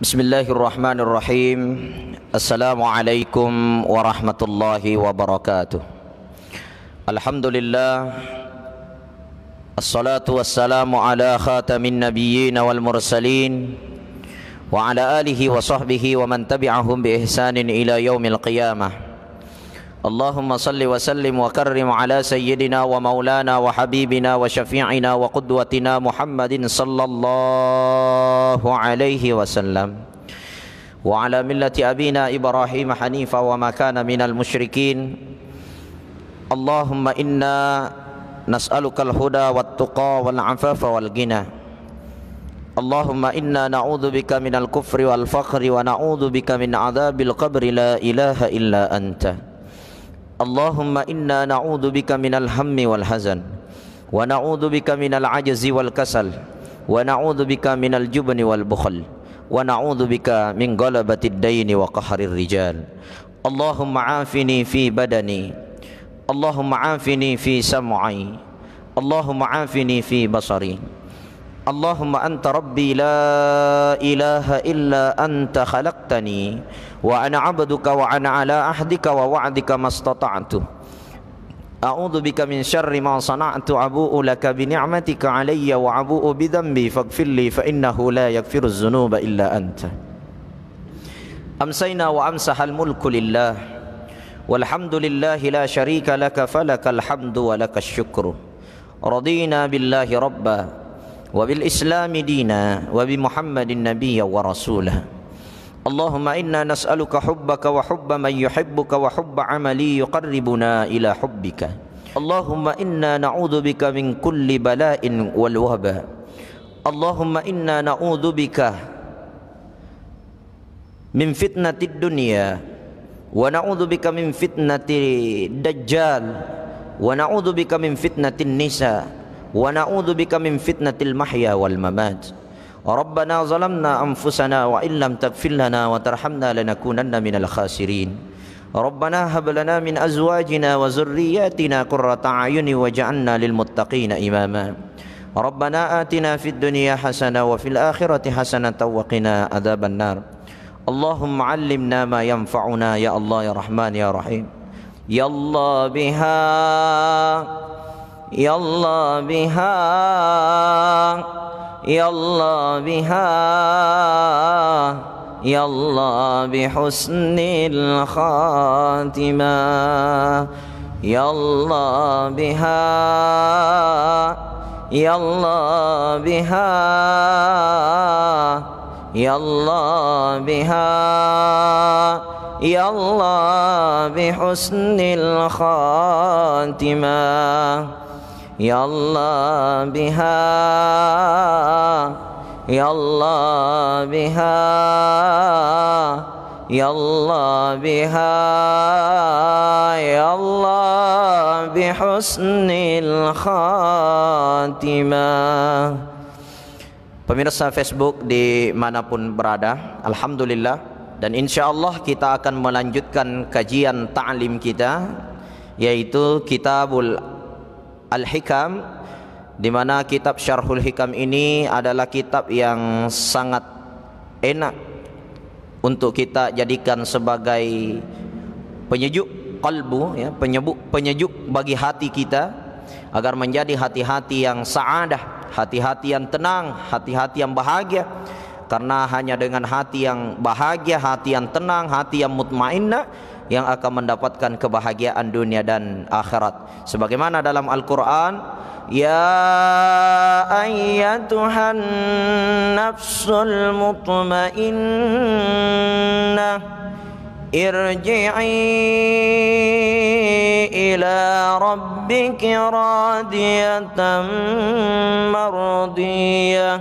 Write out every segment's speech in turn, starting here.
Bismillahirrahmanirrahim. Assalamualaikum warahmatullahi wabarakatuh. Alhamdulillah, assalatu wassalamu ala khatamin nabiyyin wal mursalin wa ala alihi wa sahbihi wa man tabi'ahum bi ihsanin ila yaumil qiyamah. Allahumma salli wa sallim wa karrim ala sayyidina wa maulana wa habibina wa syafi'ina wa qudwatina Muhammadin sallallahu alaihi wasallam wa ala millati abina Ibrahim hanifa wa ma kana minal musyrikin. Allahumma inna nas'alukal huda wat tuqa wal afafa wal ghina. Allahumma inna na'udzubika minal kufri wal fakhri wa na'udzubika min adzabil qabri la ilaha illa anta. Allahumma inna na'udzu bika minal hammi wal hazan wa na'udzu bika minal ajzi wal kasal wa na'udzu bika minal jubni wal bukhl wa na'udzu bika min galabatid daini wa qahrir rijal. Allahumma afini fi badani, Allahumma afini fi sam'i, Allahumma afini fi basari. Allahumma anta rabbi la ilaha illa anta khalaqtani wa ana abduka wa ana ala ahdika wa wa'dika mastata'tu. A'udzu bika min syarri ma sana'tu, abu'u laka bi ni'matika alayya wa abu'u bi dhanbi faghfirli fa innahu la yaghfiruz dzunuba illa anta. Amsayna wa amsahal mulku lillah walhamdulillahi la syarika laka falakal hamdu wa lakas syukru. Radina billahi rabba wa bil islami dina wa bi Muhammadin nabiyya wa rasulah. Allahumma inna nas'aluka hubbaka wa hubba man yuhibbuka wa hubba amali yuqarribuna ila hubbika. Allahumma inna na'udzu bika min kulli bala'in wal waba. Allahumma inna na'udzu bika min fitnatid dunya wa na'udzu bika min fitnati dajjal wa na'udzu bika min fitnatin nisa wa na'udzu bika min fitnatil mahya wal mamat. Rabbana zalamna anfusana wa illam taghfir lana wa tarhamna lanakunanna minal khasirin. Rabbana hab lana min azwajina wa dhurriyyatina qurrata a'yunin waj'alna lil muttaqina imama. Rabbana atina fid dunya hasanah wa fil akhirati hasanatan wa qina adzaban nar. Allahumma 'allimna ma yanfa'una ya Allah ya Rahman ya Rahim. Ya Allah biha, ya Allah biha, ya Allah biha, ya Allah bihusnil khatimah. Ya Allah biha, ya Allah biha, ya Allah biha, ya Allah bihusnil khatimah. Ya Allah biha, ya Allah biha, ya Allah biha, ya Allah bihusnil khatimah. Pemirsa Facebook dimanapun berada, alhamdulillah, dan insyaallah kita akan melanjutkan kajian ta'lim kita, yaitu Kitabul Al-Hikam, di mana kitab Syarhul Hikam ini adalah kitab yang sangat enak untuk kita jadikan sebagai penyejuk qalbu, ya, penyejuk bagi hati kita agar menjadi hati-hati yang sa'adah, hati-hati yang tenang, hati-hati yang bahagia. Karena hanya dengan hati yang bahagia, hati yang tenang, hati yang mutmainnah yang akan mendapatkan kebahagiaan dunia dan akhirat. Sebagaimana dalam Al-Quran, ya ayyatuhan nafsul mutmainnah irji'i ila rabbiki radiyatan mardiyah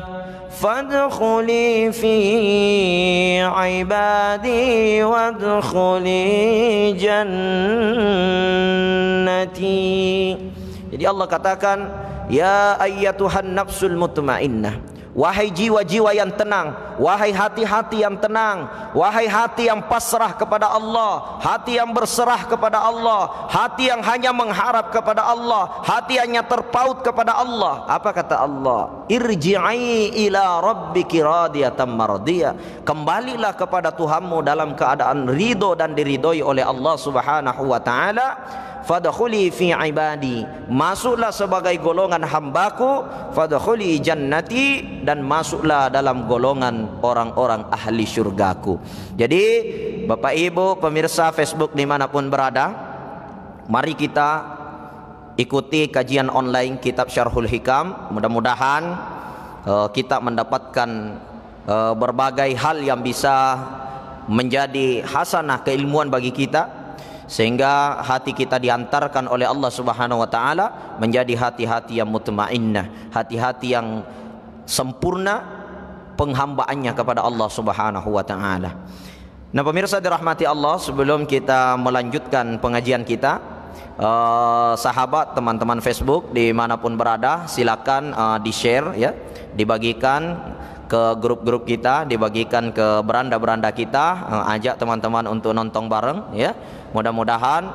fadkhuli fi ibadi wadkhuli jannati. Jadi Allah katakan, ya ayyatuhan nafsul mutmainnah, wahai jiwa-jiwa yang tenang, Wahai hati-hati yang tenang, wahai hati yang pasrah kepada Allah, hati yang berserah kepada Allah, hati yang hanya mengharap kepada Allah, hati hanya terpaut kepada Allah. Apa kata Allah? Irji'i ila rabbiki radiyatan mardiyah. Kembalilah kepada Tuhanmu dalam keadaan ridho dan diridhoi oleh Allah Subhanahu wa taala. Fadkhuli fi ibadi, masuklah sebagai golongan hambaku. Fadkhuli jannati, dan masuklah dalam golongan orang-orang ahli syurgaku. Jadi Bapak Ibu pemirsa Facebook dimanapun berada, mari kita ikuti kajian online kitab Syarhul Hikam. Mudah-mudahan kita mendapatkan berbagai hal yang bisa menjadi hasanah keilmuan bagi kita, sehingga hati kita diantarkan oleh Allah Subhanahu wa taala menjadi hati-hati yang mutmainnah, hati-hati yang sempurna penghambaannya kepada Allah Subhanahu wa taala. Nah, pemirsa dirahmati Allah, sebelum kita melanjutkan pengajian kita, sahabat teman-teman Facebook dimanapun berada, silakan di-share ya, dibagikan ke grup-grup kita, dibagikan ke beranda-beranda kita, ajak teman-teman untuk nonton bareng ya. Mudah-mudahan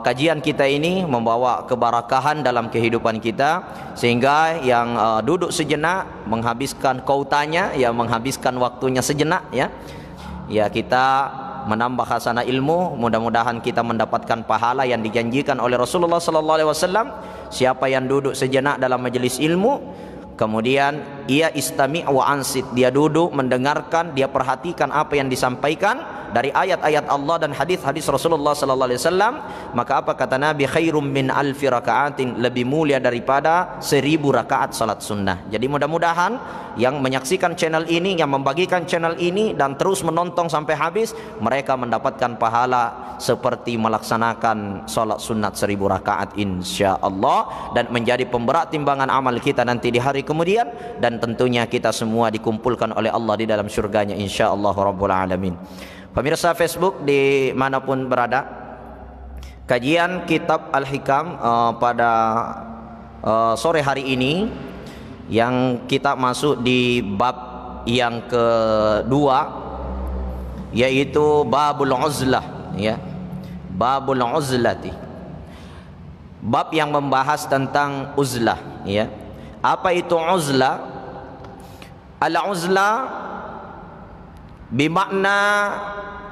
kajian kita ini membawa keberkahan dalam kehidupan kita, sehingga yang duduk sejenak menghabiskan qautanya, ya menghabiskan waktunya sejenak ya. Ya, kita menambah hasanah ilmu. Mudah-mudahan kita mendapatkan pahala yang dijanjikan oleh Rasulullah sallallahu alaihi wasallam. Siapa yang duduk sejenak dalam majelis ilmu, kemudian ia istami' wa ansit, dia duduk mendengarkan, dia perhatikan apa yang disampaikan dari ayat-ayat Allah dan hadis-hadis Rasulullah sallallahu alaihi wasallam, maka apa kata Nabi? Khairum min alfi raka'atin, lebih mulia daripada 1000 rakaat salat sunnah. Jadi mudah-mudahan yang menyaksikan channel ini, yang membagikan channel ini dan terus menonton sampai habis, mereka mendapatkan pahala seperti melaksanakan salat sunat 1000 rakaat insyaallah, dan menjadi pemberat timbangan amal kita nanti di hari kemudian, dan tentunya kita semua dikumpulkan oleh Allah di dalam syurganya insyaallah rabbul alamin. Pemirsa Facebook dimanapun berada, kajian kitab Al-Hikam pada sore hari ini, yang kita masuk di bab yang kedua, yaitu babul uzlah ya, babul uzlati, bab yang membahas tentang uzlah ya. Apa itu uzlah? Al-uzlah bimakna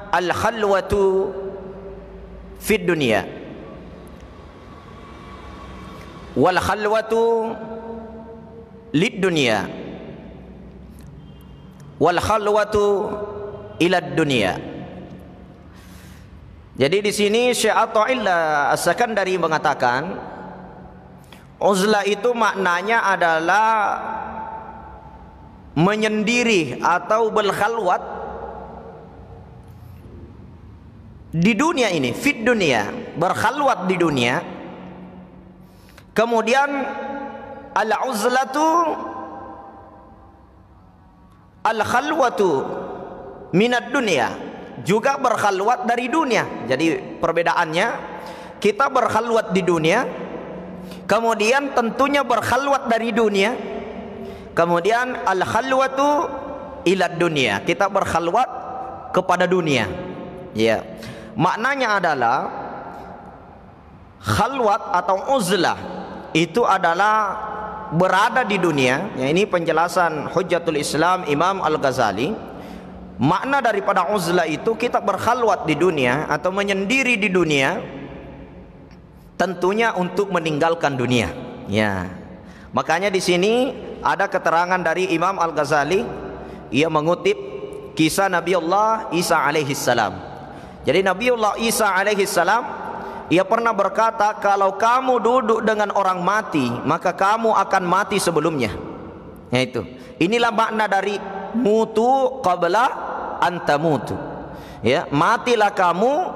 al-khalwatu fid dunya, wal khalwatu lid dunya, wal khalwatu ila dunya. Jadi di sini Syekh Athaillah As-Sakandari mengatakan uzlah itu maknanya adalah menyendiri atau berkhalwat di dunia ini, fit dunia, berkhalwat di dunia. Kemudian al-uzlatu al-khalwatu minad dunia, juga berkhalwat dari dunia. Jadi perbedaannya, kita berkhalwat di dunia, kemudian tentunya berkhalwat dari dunia, kemudian al-khalwatu ila dunia, kita berkhalwat kepada dunia ya. Maknanya adalah khalwat atau uzlah itu adalah berada di dunia ya. Ini penjelasan Hujjatul Islam Imam Al-Ghazali. Makna daripada uzlah itu kita berkhalwat di dunia atau menyendiri di dunia, tentunya untuk meninggalkan dunia ya. Makanya di sini ada keterangan dari Imam Al-Ghazali, ia mengutip kisah Nabiullah Isa alaihi salam. Jadi Nabiullah Isa alaihi salam, ia pernah berkata, kalau kamu duduk dengan orang mati, maka kamu akan mati sebelumnya. Yaitu, inilah makna dari mutu qabla antamutu. Ya, matilah kamu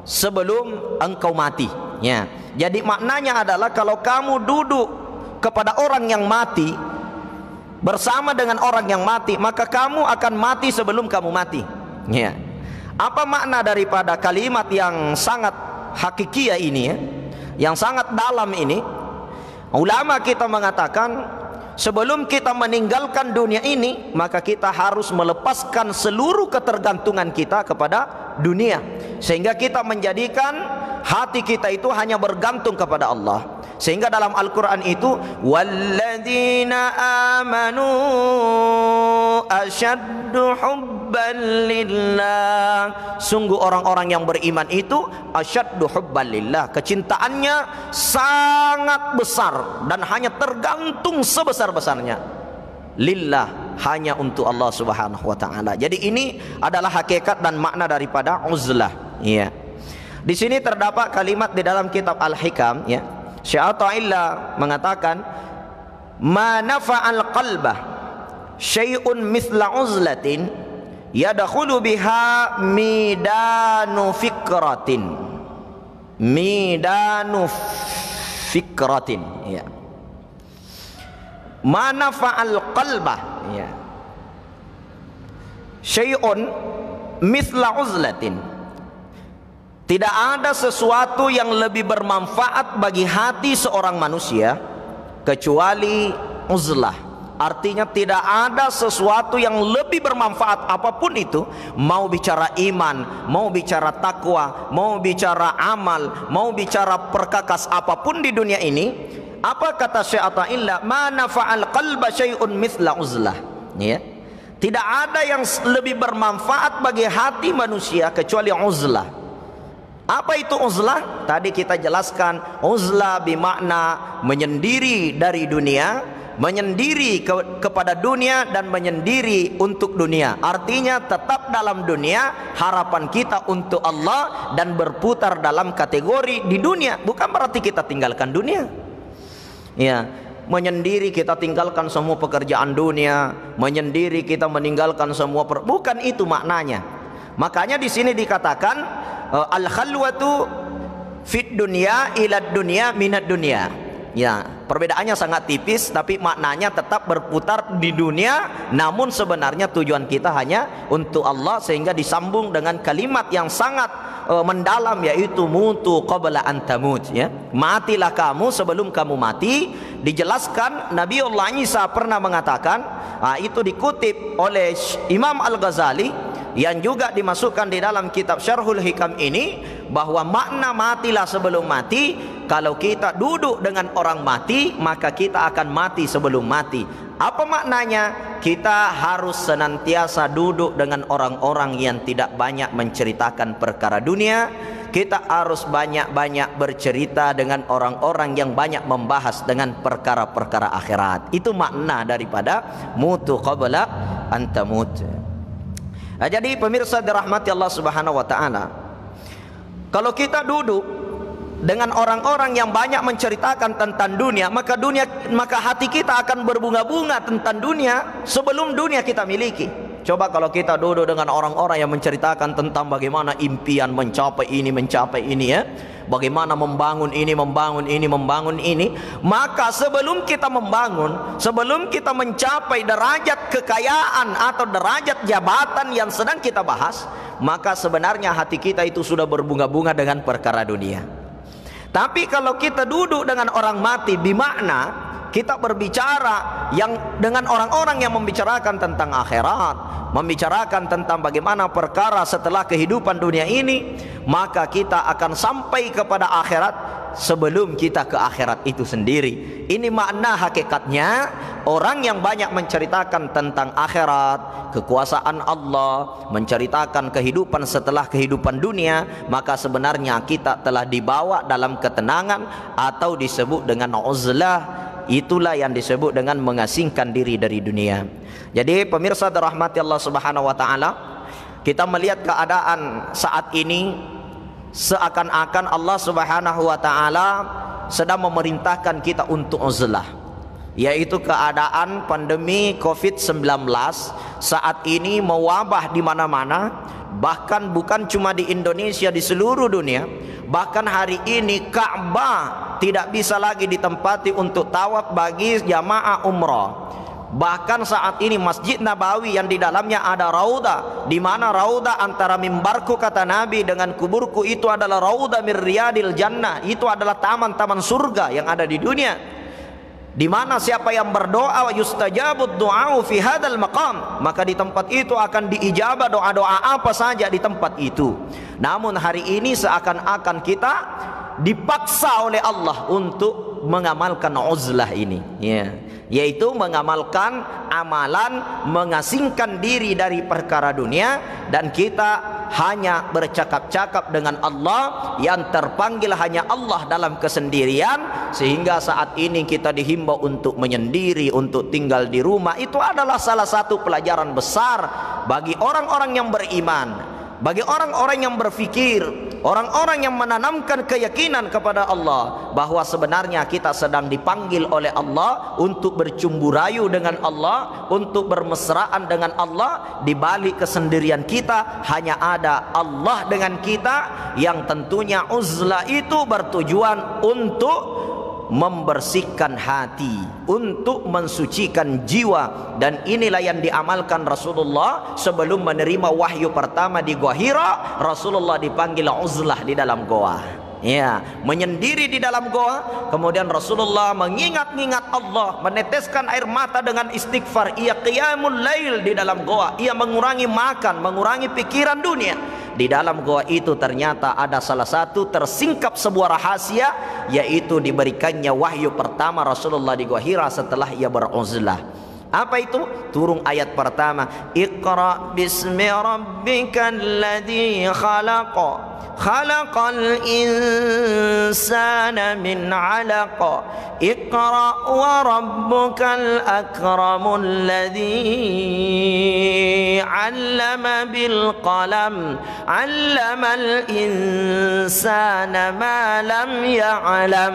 sebelum engkau mati. Ya. Jadi maknanya adalah kalau kamu duduk kepada orang yang mati, bersama dengan orang yang mati, maka kamu akan mati sebelum kamu mati. Ya. Apa makna daripada kalimat yang sangat hakikiyah ini ya, yang sangat dalam ini? Ulama kita mengatakan sebelum kita meninggalkan dunia ini, maka kita harus melepaskan seluruh ketergantungan kita kepada dunia, sehingga kita menjadikan hati kita itu hanya bergantung kepada Allah. Sehingga dalam Al-Quran itu, walladzina amanu asyaddu hubban lillah, sungguh orang-orang yang beriman itu asyaddu hubban lillah, kecintaannya sangat besar dan hanya tergantung sebesar-besarnya lillah, hanya untuk Allah Subhanahu wa taala. Jadi ini adalah hakikat dan makna daripada uzlah. Ya. Di sini terdapat kalimat di dalam kitab Al-Hikam, ya. Syekh Athaillah mengatakan, ma nafa'al qalbah syai'un mithla uzlatin yadkhulu biha midanu fikratin. Midanu fikratin, ya. Ma nafa'al qalbah, ya, syai'un mithla uzlatin, tidak ada sesuatu yang lebih bermanfaat bagi hati seorang manusia kecuali uzlah. Artinya tidak ada sesuatu yang lebih bermanfaat apapun itu, mau bicara iman, mau bicara takwa, mau bicara amal, mau bicara perkakas apapun di dunia ini. Apa kata Syekh Athaillah? Ma nafa'al qalba syai'un mithla uzlah, ya. Tidak ada yang lebih bermanfaat bagi hati manusia kecuali uzlah. Apa itu uzlah? Tadi kita jelaskan, uzlah bermakna menyendiri dari dunia, menyendiri kepada dunia dan menyendiri untuk dunia. Artinya tetap dalam dunia, harapan kita untuk Allah dan berputar dalam kategori di dunia. Bukan berarti kita tinggalkan dunia. Ya, menyendiri kita tinggalkan semua pekerjaan dunia, menyendiri kita meninggalkan semua bukan itu maknanya. Makanya di sini dikatakan al-khalwatu fit dunya ila dunya minad dunya. Ya, perbedaannya sangat tipis tapi maknanya tetap berputar di dunia, namun sebenarnya tujuan kita hanya untuk Allah, sehingga disambung dengan kalimat yang sangat mendalam, yaitu mutu qabla an tamut, ya. Matilah kamu sebelum kamu mati. Dijelaskan Nabiullah Isa pernah mengatakan, itu dikutip oleh Imam Al-Ghazali yang juga dimasukkan di dalam kitab Syarhul Hikam ini, bahwa makna matilah sebelum mati, kalau kita duduk dengan orang mati maka kita akan mati sebelum mati. Apa maknanya? Kita harus senantiasa duduk dengan orang-orang yang tidak banyak menceritakan perkara dunia. Kita harus banyak-banyak bercerita dengan orang-orang yang banyak membahas dengan perkara-perkara akhirat. Itu makna daripada mutu qabla an tamut. Jadi pemirsa dirahmati Allah Subhanahu wa taala, kalau kita duduk dengan orang-orang yang banyak menceritakan tentang dunia, maka hati kita akan berbunga-bunga tentang dunia sebelum dunia kita miliki. Coba kalau kita duduk dengan orang-orang yang menceritakan tentang bagaimana impian mencapai ini, ya, bagaimana membangun ini, maka sebelum kita membangun, sebelum kita mencapai derajat kekayaan atau derajat jabatan yang sedang kita bahas, maka sebenarnya hati kita itu sudah berbunga-bunga dengan perkara dunia. Tapi kalau kita duduk dengan orang mati, bimakna kita berbicara yang dengan orang-orang yang membicarakan tentang akhirat, membicarakan tentang bagaimana perkara setelah kehidupan dunia ini, maka kita akan sampai kepada akhirat sebelum kita ke akhirat itu sendiri. Ini makna hakikatnya orang yang banyak menceritakan tentang akhirat, kekuasaan Allah, menceritakan kehidupan setelah kehidupan dunia, maka sebenarnya kita telah dibawa dalam ketenangan atau disebut dengan uzlah. Itulah yang disebut dengan mengasingkan diri dari dunia. Jadi pemirsa dirahmati Allah Subhanahu wa taala, kita melihat keadaan saat ini seakan-akan Allah Subhanahu wa taala sedang memerintahkan kita untuk uzlah, yaitu keadaan pandemi Covid-19 saat ini mewabah di mana-mana, bahkan bukan cuma di Indonesia, di seluruh dunia. Bahkan hari ini Ka'bah tidak bisa lagi ditempati untuk tawaf bagi jamaah umrah. Bahkan saat ini Masjid Nabawi yang di dalamnya ada raudah, di mana raudah antara mimbarku kata Nabi dengan kuburku itu adalah raudah min riyadil jannah, itu adalah taman-taman surga yang ada di dunia. Di mana siapa yang berdoa yustajabud du'au fi hadzal maqam, maka di tempat itu akan diijabah doa-doa apa saja di tempat itu. Namun hari ini seakan-akan kita dipaksa oleh Allah untuk mengamalkan uzlah ini, ya, yaitu mengamalkan amalan mengasingkan diri dari perkara dunia, dan kita hanya bercakap-cakap dengan Allah, yang terpanggil hanya Allah dalam kesendirian. Sehingga saat ini kita dihimbau untuk menyendiri, untuk tinggal di rumah. Itu adalah salah satu pelajaran besar bagi orang-orang yang beriman, bagi orang-orang yang berfikir, orang-orang yang menanamkan keyakinan kepada Allah, bahwa sebenarnya kita sedang dipanggil oleh Allah untuk bercumbu rayu dengan Allah, untuk bermesraan dengan Allah. Di balik kesendirian kita hanya ada Allah dengan kita, yang tentunya uzlah itu bertujuan untuk membersihkan hati, untuk mensucikan jiwa. Dan inilah yang diamalkan Rasulullah sebelum menerima wahyu pertama di Gua Hira. Rasulullah dipanggil uzlah di dalam goa, ya, menyendiri di dalam goa. Kemudian Rasulullah mengingat-ingat Allah, meneteskan air mata dengan istighfar. Ia qiyamul lail di dalam goa, ia mengurangi makan, mengurangi pikiran dunia. Di dalam goa itu ternyata ada salah satu tersingkap sebuah rahasia, yaitu diberikannya wahyu pertama Rasulullah di Gua Hira setelah ia beruzlah. Apa itu? Turun ayat pertama, Iqra bismi rabbikal ladzi khalaq, khalaqal insana min 'alaq, Iqra wa rabbukal akramul ladzi 'allama bil qalam, 'allamal insana ma lam ya'lam.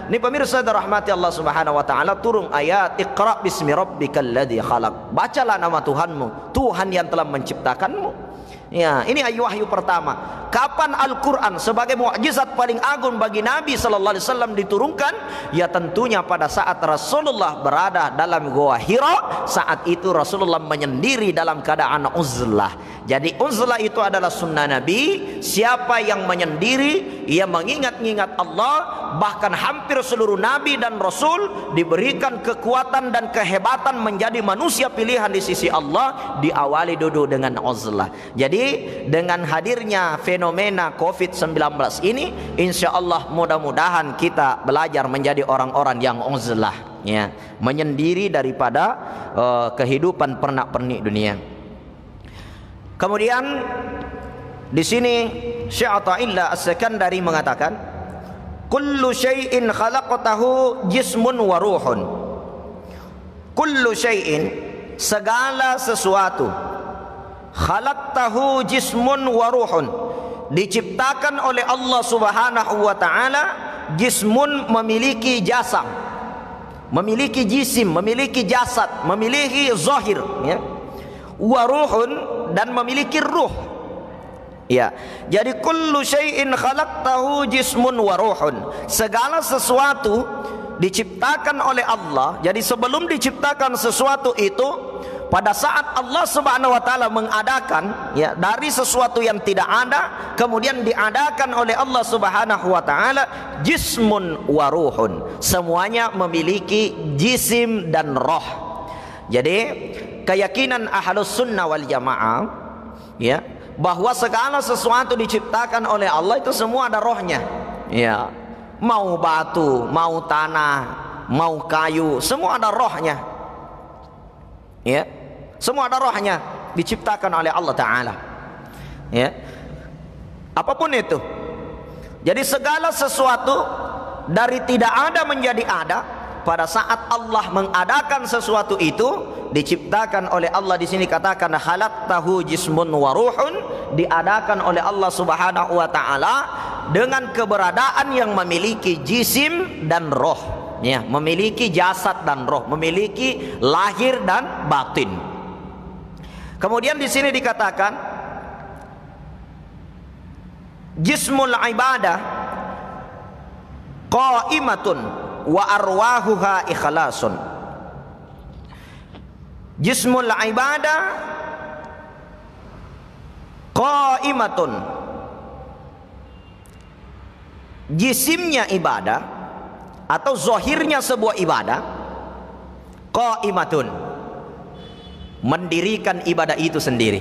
Ini pemirsa dirahmati Allah Subhanahu wa taala, turun ayat Iqra bismi rabbikal ladzi khalaq. Bacalah nama Tuhanmu, Tuhan yang telah menciptakanmu. Ya, ini wahyu pertama. Kapan Al-Quran sebagai mukjizat paling agung bagi Nabi sallallahu alaihi wasallam diturunkan? Ya tentunya pada saat Rasulullah berada dalam Gua Hira. Saat itu Rasulullah menyendiri dalam keadaan uzlah. Jadi uzlah itu adalah sunnah Nabi. Siapa yang menyendiri, ia mengingat-ingat Allah. Bahkan hampir seluruh Nabi dan Rasul diberikan kekuatan dan kehebatan menjadi manusia pilihan di sisi Allah, diawali duduk dengan uzlah. Jadi dengan hadirnya fenomena COVID-19 ini, insya Allah mudah-mudahan kita belajar menjadi orang-orang yang uzlah, ya, menyendiri daripada kehidupan pernak-pernik dunia. Kemudian di sini Syekh Athaillah As-Sakandari mengatakan, kullu syai'in khalaqtahu jismun wa ruhun. Kullu syai'in, segala sesuatu, khalaqtahu jismun wa ruhun, diciptakan oleh Allah Subhanahu wa taala. Jismun memiliki jasad, memiliki jisim, memiliki jasad, memiliki zahir, ya. Wa ruhun, dan memiliki ruh, ya. Jadi kullu syai'in khalaqtahu jismun wa ruhun, segala sesuatu diciptakan oleh Allah. Jadi sebelum diciptakan sesuatu itu, pada saat Allah Subhanahu wa taala mengadakan, ya, dari sesuatu yang tidak ada, kemudian diadakan oleh Allah Subhanahu wa taala jismun wa ruhun, semuanya memiliki jisim dan roh. Jadi keyakinan Ahlus Sunnah wal Jamaah, ya, bahwa segala sesuatu diciptakan oleh Allah itu semua ada rohnya, ya. Mau batu, mau tanah, mau kayu, semua ada rohnya, ya. Semua ada rohnya, diciptakan oleh Allah Ta'ala, ya. Apapun itu. Jadi segala sesuatu dari tidak ada menjadi ada. Pada saat Allah mengadakan sesuatu itu, diciptakan oleh Allah. Di sini katakan khalaqtahu jismun wa ruhun, diadakan oleh Allah Subhanahu wa taala dengan keberadaan yang memiliki jisim dan roh, ya, memiliki jasad dan roh, memiliki lahir dan batin. Kemudian di sini dikatakan jismul ibadah qaimatun wa arwahuha ikhlasun. Jismul ibadah qaimatun, jisimnya ibadah atau zahirnya sebuah ibadah Qaimatun, mendirikan ibadah itu sendiri.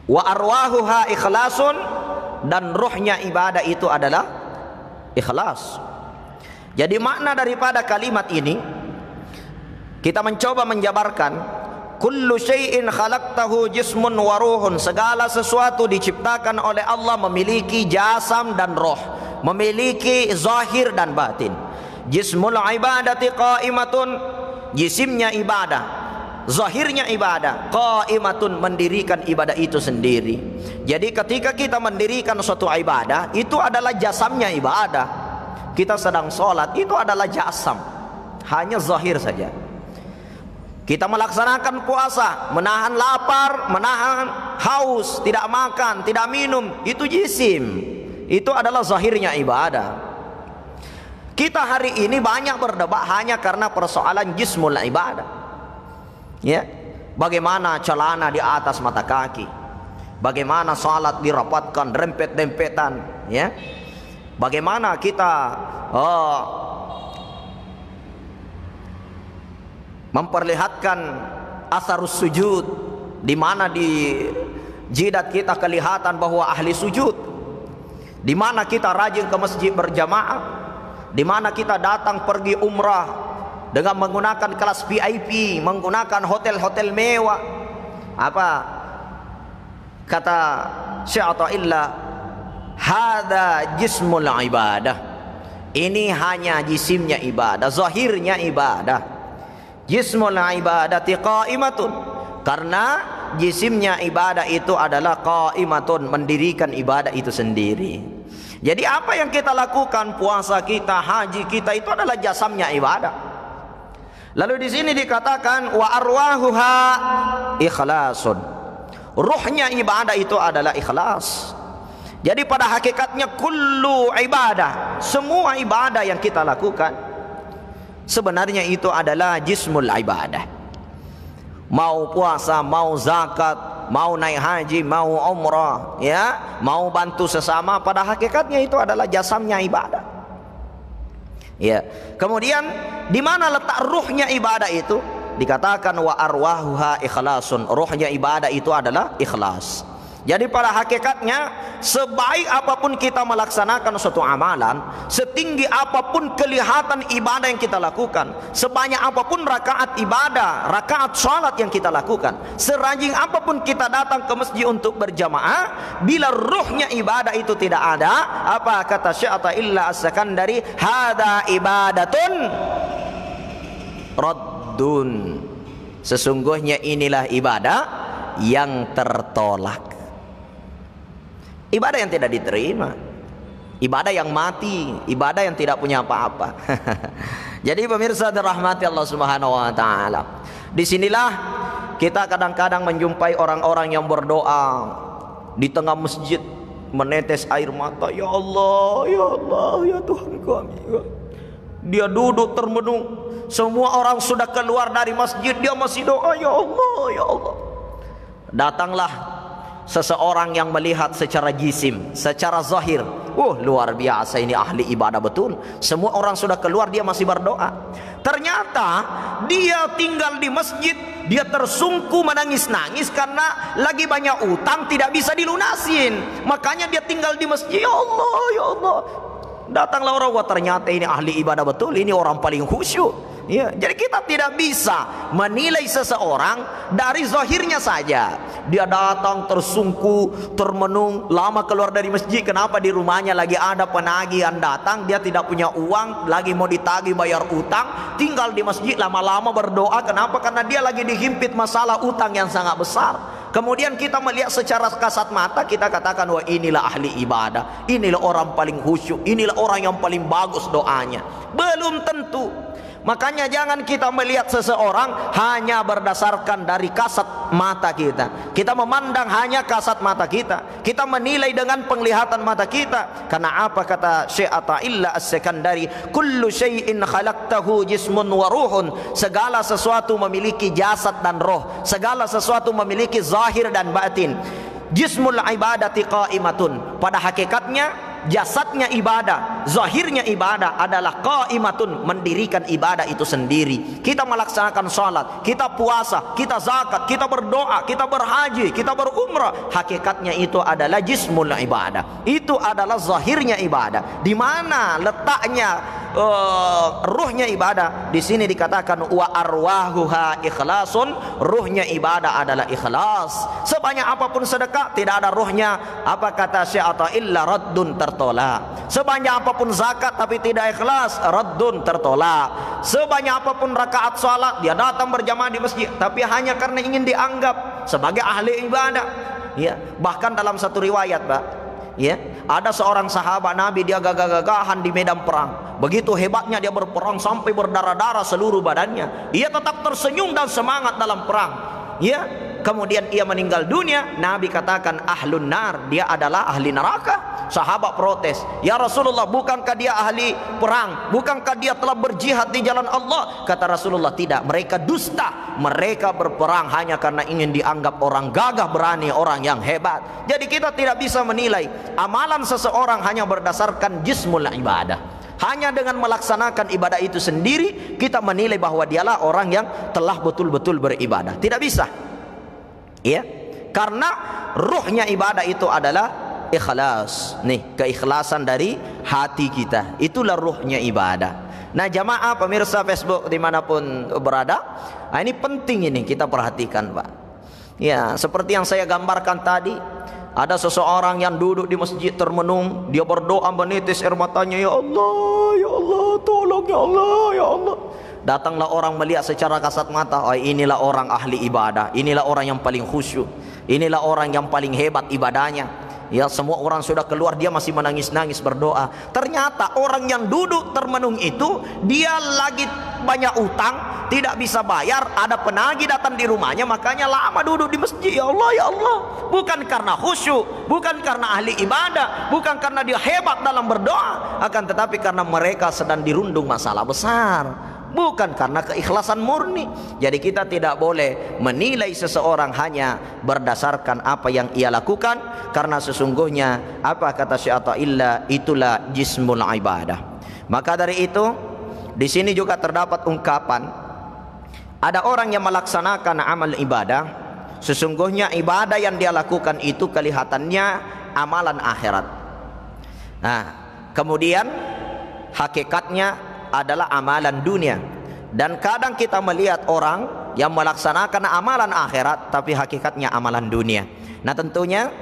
Wa arwahuha ikhlasun, dan ruhnya ibadah itu adalah ikhlas. Jadi makna daripada kalimat ini kita mencoba menjabarkan, kullu syai'in khalaqtahu jismun wa ruhun, segala sesuatu diciptakan oleh Allah memiliki jasam dan roh, memiliki zahir dan batin. Jismul ibadati qaimatun, jisimnya ibadah, zahirnya ibadah, qaimatun, mendirikan ibadah itu sendiri. Jadi ketika kita mendirikan suatu ibadah, itu adalah jasamnya ibadah. Kita sedang sholat, itu adalah jasam, hanya zahir saja. Kita melaksanakan puasa, menahan lapar, menahan haus, tidak makan, tidak minum, itu jisim, itu adalah zahirnya ibadah. Kita hari ini banyak berdebat hanya karena persoalan jismul ibadah. Ya, bagaimana celana di atas mata kaki, bagaimana salat dirapatkan dempet-dempetan, ya, bagaimana kita memperlihatkan asarus sujud, di mana di jidat kita kelihatan bahwa ahli sujud, di mana kita rajin ke masjid berjamaah, di mana kita datang pergi umrah dengan menggunakan kelas VIP, menggunakan hotel-hotel mewah. Apa kata Syekh Athaillah, hadza jismul ibadah, ini hanya jisimnya ibadah, zahirnya ibadah. Jismul ibadati qaimatun, karena jisimnya ibadah itu adalah qaimatun, mendirikan ibadah itu sendiri. Jadi apa yang kita lakukan, puasa kita, haji kita, itu adalah jasamnya ibadah. Lalu di sini dikatakan wa arwahuha ikhlasun, ruhnya ibadah itu adalah ikhlas. Jadi pada hakikatnya kullu ibadah, semua ibadah yang kita lakukan sebenarnya itu adalah jismul ibadah. Mau puasa, mau zakat, mau naik haji, mau umrah, ya, mau bantu sesama, pada hakikatnya itu adalah jasamnya ibadah. Ya. Kemudian di mana letak ruhnya ibadah itu? Dikatakan wa arwahuha ikhlasun, ruhnya ibadah itu adalah ikhlas. Jadi pada hakikatnya sebaik apapun kita melaksanakan suatu amalan, setinggi apapun kelihatan ibadah yang kita lakukan, sebanyak apapun rakaat ibadah, rakaat salat yang kita lakukan, serajin apapun kita datang ke masjid untuk berjamaah, bila ruhnya ibadah itu tidak ada, apa kata Syekh Athaillah As-Sakandari, hadza ibadatun raddun, sesungguhnya inilah ibadah yang tertolak. Ibadah yang tidak diterima, ibadah yang mati, ibadah yang tidak punya apa-apa. Jadi pemirsa dirahmati Allah Subhanahu wa taala, disinilah kita kadang-kadang menjumpai orang-orang yang berdoa di tengah masjid menetes air mata, ya Allah, ya Allah, ya Tuhan kami. Dia duduk termenung, semua orang sudah keluar dari masjid, dia masih doa, ya Allah, ya Allah. Datanglah seseorang yang melihat secara jisim, secara zahir, luar biasa, ini ahli ibadah betul. Semua orang sudah keluar, dia masih berdoa. Ternyata dia tinggal di masjid, dia tersungku menangis-nangis karena lagi banyak utang tidak bisa dilunasin. Makanya dia tinggal di masjid, ya Allah, ya Allah. Datanglah orang, wah ternyata ini ahli ibadah betul, ini orang paling khusyuk. Ya, jadi kita tidak bisa menilai seseorang dari zahirnya saja. Dia datang tersungku, termenung, lama keluar dari masjid. Kenapa? Di rumahnya lagi ada penagihan datang, dia tidak punya uang, lagi mau ditagih bayar utang, tinggal di masjid lama-lama berdoa. Kenapa? Karena dia lagi dihimpit masalah utang yang sangat besar. Kemudian kita melihat secara kasat mata, kita katakan, wah inilah ahli ibadah, inilah orang paling khusyuk, inilah orang yang paling bagus doanya. Belum tentu. Makanya jangan kita melihat seseorang hanya berdasarkan dari kasat mata kita. Kita memandang hanya kasat mata kita, kita menilai dengan penglihatan mata kita. Karena apa kata Syekh Athaillah As-Sakandari, kullu syai'in khalaqtahu jismun wa ruhun, segala sesuatu memiliki jasad dan roh, segala sesuatu memiliki zahir dan batin. Jismul ibadati qaimatun, pada hakikatnya jasadnya ibadah, zahirnya ibadah adalah qaimatun, mendirikan ibadah itu sendiri. Kita melaksanakan salat, kita puasa, kita zakat, kita berdoa, kita berhaji, kita berumrah, hakikatnya itu adalah jismul ibadah. Itu adalah zahirnya ibadah. Di mana letaknya ruhnya ibadah? Di sini dikatakan wa arwahuha ikhlasun, ruhnya ibadah adalah ikhlas. Sebanyak apapun sedekah tidak ada ruhnya, apa kata Syekh Atha, illa raddun tertolak. Sebanyak apapun zakat tapi tidak ikhlas, raddun tertolak. Sebanyak apapun rakaat salat, dia datang berjamaah di masjid tapi hanya karena ingin dianggap sebagai ahli ibadah. Ya, bahkan dalam satu riwayat, Pak, ya, ada seorang sahabat Nabi, dia gagah-gagahan di medan perang. Begitu hebatnya dia berperang sampai berdarah-darah seluruh badannya. Ia tetap tersenyum dan semangat dalam perang. Ya, kemudian ia meninggal dunia. Nabi katakan ahlun nar, dia adalah ahli neraka. Sahabat protes, ya Rasulullah, bukankah dia ahli perang? Bukankah dia telah berjihad di jalan Allah? Kata Rasulullah, tidak, mereka dusta. Mereka berperang hanya karena ingin dianggap orang gagah berani, orang yang hebat. Jadi kita tidak bisa menilai amalan seseorang hanya berdasarkan jismul ibadah. Hanya dengan melaksanakan ibadah itu sendiri kita menilai bahwa dialah orang yang telah betul-betul beribadah. Tidak bisa. Ya. Karena ruhnya ibadah itu adalah ikhlas. Nih, keikhlasan dari hati kita. Itulah ruhnya ibadah. Nah, jamaah pemirsa Facebook dimanapun berada, nah ini penting, ini kita perhatikan, Pak. Ya, seperti yang saya gambarkan tadi. Ada seseorang yang duduk di masjid termenung, dia berdoa menitis air matanya, ya Allah, tolong ya Allah, ya Allah. Datanglah orang melihat secara kasat mata, oh inilah orang ahli ibadah, inilah orang yang paling khusyuk, inilah orang yang paling hebat ibadahnya. Ya, semua orang sudah keluar, dia masih menangis-nangis berdoa. Ternyata orang yang duduk termenung itu, dia lagi banyak utang, tidak bisa bayar, ada penagih datang di rumahnya, makanya lama duduk di masjid. Ya Allah, ya Allah. Bukan karena khusyuk, bukan karena ahli ibadah, bukan karena dia hebat dalam berdoa, akan tetapi karena mereka sedang dirundung masalah besar. Bukan karena keikhlasan murni. Jadi kita tidak boleh menilai seseorang hanya berdasarkan apa yang ia lakukan, karena sesungguhnya apa kata Syekh Atha, illa itulah jismul ibadah. Maka dari itu di sini juga terdapat ungkapan, ada orang yang melaksanakan amal ibadah, sesungguhnya ibadah yang dia lakukan itu kelihatannya amalan akhirat. Nah, kemudian hakikatnya adalah amalan dunia. Dan kadang kita melihat orang yang melaksanakan amalan akhirat tapi hakikatnya amalan dunia. Nah, tentunya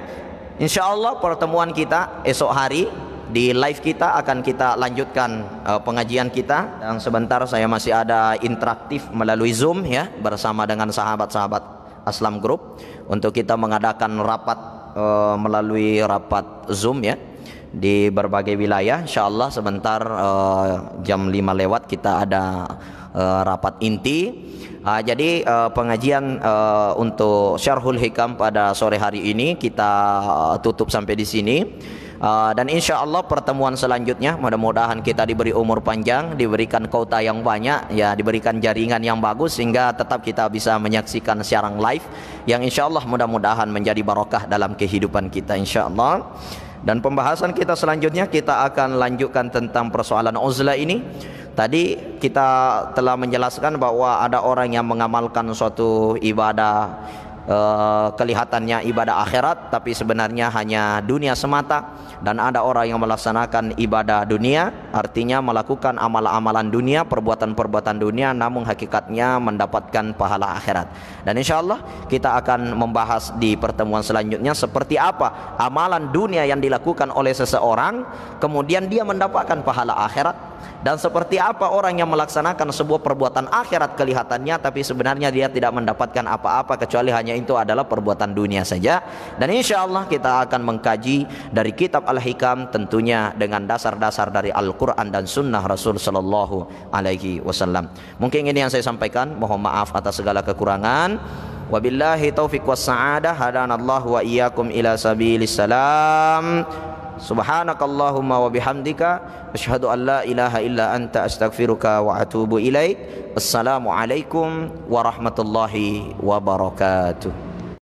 insya Allah pertemuan kita esok hari di live kita akan kita lanjutkan pengajian kita. Dan sebentar saya masih ada interaktif melalui Zoom, ya, bersama dengan sahabat-sahabat Aslam Group untuk kita mengadakan rapat melalui rapat Zoom, ya, di berbagai wilayah. InsyaAllah sebentar jam 5 lewat kita ada rapat inti. Jadi pengajian untuk Syarhul Hikam pada sore hari ini kita tutup sampai di sini. Dan insya Allah pertemuan selanjutnya mudah-mudahan kita diberi umur panjang, diberikan kuota yang banyak, ya, diberikan jaringan yang bagus sehingga tetap kita bisa menyaksikan siaran live yang insya Allah mudah-mudahan menjadi barokah dalam kehidupan kita insya Allah. Dan pembahasan kita selanjutnya kita akan lanjutkan tentang persoalan uzlah ini. Tadi kita telah menjelaskan bahwa ada orang yang mengamalkan suatu ibadah kelihatannya ibadah akhirat tapi sebenarnya hanya dunia semata, dan ada orang yang melaksanakan ibadah dunia, artinya melakukan amalan-amalan dunia, perbuatan-perbuatan dunia, namun hakikatnya mendapatkan pahala akhirat. Dan insyaallah kita akan membahas di pertemuan selanjutnya seperti apa amalan dunia yang dilakukan oleh seseorang kemudian dia mendapatkan pahala akhirat, dan seperti apa orang yang melaksanakan sebuah perbuatan akhirat kelihatannya tapi sebenarnya dia tidak mendapatkan apa-apa kecuali hanya itu adalah perbuatan dunia saja. Dan insyaallah kita akan mengkaji dari kitab Al-Hikam tentunya dengan dasar-dasar dari Al-Quran dan Sunnah Rasul Sallallahu Alaihi Wasallam. Mungkin ini yang saya sampaikan, mohon maaf atas segala kekurangan. Wabillahi taufiq was sa'adah, hadanallahu wa iyyakum ila sabilis salam. Subhanakallahumma wa bihamdika asyhadu an la ilaha illa anta astaghfiruka wa atubu ilaik. Assalamualaikum warahmatullahi wabarakatuh.